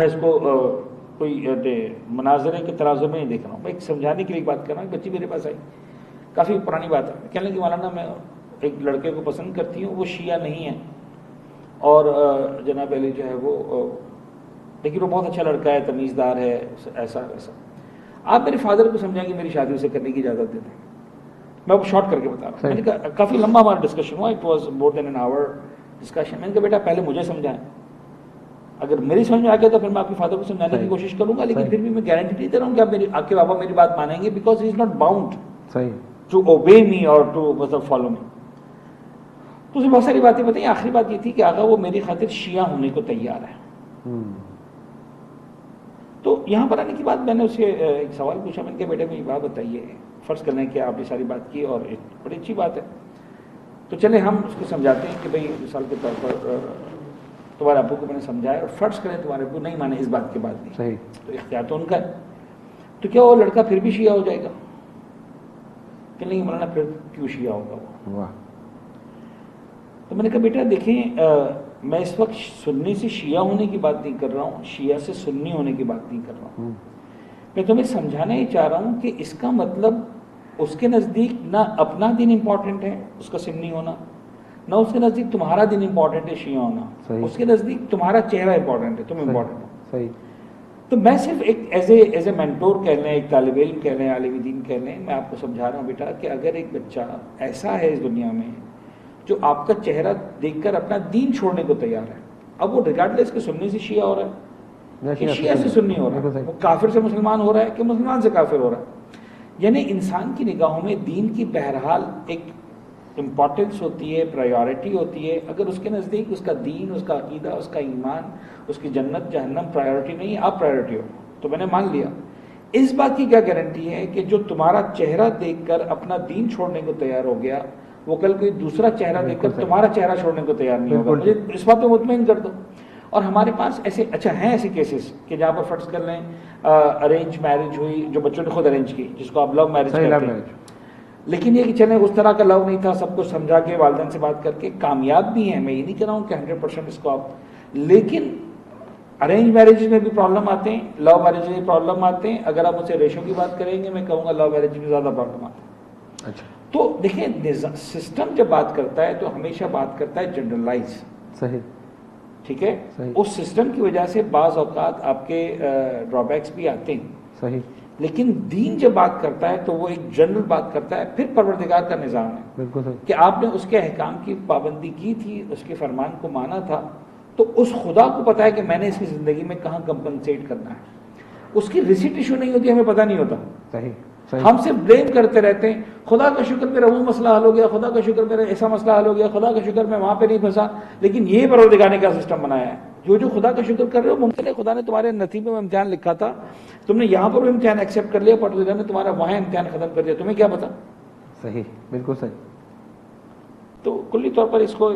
اس کو کوئی مناظرے کے ترازو میں نہیں دیکھ رہا ہوں، میں ایک سمجھانے کے لیے بات کر رہا ہوں. بچی میرے پاس آئی، کافی پرانی بات ہے، کہنے لگی مولانا میں ایک لڑکے کو پسند کرتی ہوں، وہ شیعہ نہیں ہے اور جناب علی جو ہے وہ لیکن وہ بہت اچھا لڑکا ہے، تمیزدار ہے، ایسا ویسا. آپ میرے فادر کو سمجھائیں کہ میری شادی اسے کرنے کی اجازت دے دیں. میں وہ شارٹ کر کے بتا رہا ہوں. میں نے کہا کافی لمبا ہمارا ڈسکشن ہوا، it was more than an hour discussion. میں نے کہا بیٹا پہلے مجھے سمجھائیں، اگر میری سمجھ میں آ گیا تو پھر میں آپ کے فادر کو سمجھانے کی کوشش کروں گا، لیکن پھر بھی میں گارنٹی نہیں دے رہا ہوں کہ آپ کے بابا میری بات مانیں گے، because he is not bound to obey me or to مطلب فالو می. تو اسے بہت ساری باتیں بتائیں. آخری بات یہ تھی کہ آقا وہ میری خاطر شیعہ ہونے کو تیار ہے. تو یہاں پر آنے کی بات میں نے اسے ایک سوال پوچھا. میں نے کہا بیٹا مجھے بات بتائیے، فرض کر لیں کہ آپ نے ساری بات کی اور بڑی اچھی بات ہے، تو چلے ہم اس کو سمجھاتے ہیں کہ بھئی مثال کے طور پر تمہارے ابو کو میں نے سمجھایا اور فرض کریں تمہارے ابو نہیں مانے اس بات کے بعد بھی، صحیح تو اختیار تو ان کا ہے، تو کیا وہ لڑکا پھر بھی شیعہ ہو جائے گا؟ کہ نہیں مولانا پھر کیوں شیعہ ہوگا وہ؟ تو میں نے کہا بیٹا دیکھیں میں اس وقت سنی سے شیعہ ہونے کی بات نہیں کر رہا ہوں، شیعہ سے سنی ہونے کی بات نہیں کر رہا ہوں. میں تمہیں سمجھانا ہی چاہ رہا ہوں کہ اس کا مطلب اس کے نزدیک نہ اپنا دین امپورٹنٹ ہے اس کا سنی ہونا، نہ اس کے نزدیک تمہارا دین امپورٹنٹ ہے شیعہ ہونا. اس کے نزدیک تمہارا چہرہ امپورٹنٹ ہے، تم امپورٹنٹ ہو. تو میں صرف ایک ایز اے مینٹور کہہ لیں، ایک طالب علم کہہ لیں، عالم دین کہہ لیں، میں آپ کو سمجھا رہا ہوں بیٹا کہ اگر ایک بچہ ایسا ہے اس دنیا میں جو آپ کا چہرہ دیکھ کر اپنا دین چھوڑنے کو تیار ہے، اب وہ ریگارڈلیس کہ سنی سے شیعہ ہو رہا ہے کہ شیعہ سے سنی ہو رہا ہے، وہ کافر سے مسلمان ہو رہا ہے کہ مسلمان سے کافر ہو رہا ہے، یعنی انسان کی نگاہوں میں دین کی بہرحال ایک امپورٹنس ہوتی ہے، پرائیورٹی ہوتی ہے. اگر اس کے نزدیک اس کا دین، اس کا عقیدہ، اس کا ایمان، اس کی جنت جہنم پرائیورٹی نہیں ہے، آپ پرائیورٹی ہو، تو میں نے مان لیا. اس بات کی کیا گارنٹی ہے کہ جو تمہارا چہرہ دیکھ کر اپنا دین چھوڑنے کو تیار ہو گیا وہ کل کوئی دوسرا چہرہ دیکھ کر تمہارا چہرہ چھوڑنے کو تیار نہیں ہوگا؟ مجھے اس بات پہ مطمئن کر دو. اور ہمارے پاس ایسے ہیں ایسے کیسز کہ جہاں پر فرض کر لیں ارینج میرج ہوئی، جو بچوں نے خود ارینج کی، جس کو آپ لو میرج کہتے ہیں، لیکن یہ کہ چلیں اس طرح کا لو نہیں تھا، سب کچھ سمجھا کے والدین سے بات کر کے کامیاب بھی ہیں. میں یہ نہیں کہہ رہا ہوں کہ 100% اس کو آپ، لیکن ارینج میرج میں بھی پرابلم آتے ہیں، لو میرج میں بھی پرابلم آتے ہیں. اگر آپ اسے ریشو کی بات کریں گے میں کہوں گا لو میرج میں زیادہ پرابلم آتے ہیں. اچھا تو دیکھیں سسٹم جب بات کرتا ہے تو ہمیشہ بات کرتا ہے جنرلائز، صحیح ٹھیک ہے، اس سسٹم کی وجہ سے بعض اوقات آپ کے ڈرا بیکس بھی آتے ہیں، صحیح، لیکن دین جب بات کرتا ہے تو وہ ایک جنرل بات کرتا ہے. پھر پروردگار کا نظام ہے بالکل کہ آپ نے اس کے احکام کی پابندی کی تھی، اس کے فرمان کو مانا تھا، تو اس خدا کو پتا ہے کہ میں نے اس کی زندگی میں کہاں کمپنسیٹ کرنا ہے. اس کی ریسیٹ ایشو نہیں ہوتی، ہمیں پتہ نہیں ہوتا. صحیح ہم صرف بلیم کرتے رہتے ہیں، خدا کا شکر میرا وہ مسئلہ حل ہو گیا، خدا کا شکر میرا ایسا مسئلہ حل ہو گیا، خدا کا شکر میں وہاں پہ نہیں پھنسا. لیکن یہ پروردگار نے کیا سسٹم بنایا ہے؟ جو خدا کا شکر کر رہے ہو ممکن ہے خدا نے تمہارے نصیب میں امتحان لکھا تھا، تم نے یہاں پر وہ امتحان ایکسیپٹ کر لیا، پروردگار نے تمہارا وہاں امتحان ختم کر دیا، تمہیں کیا پتا؟ صحیح بالکل صحیح. تو کلی طور پر اس کو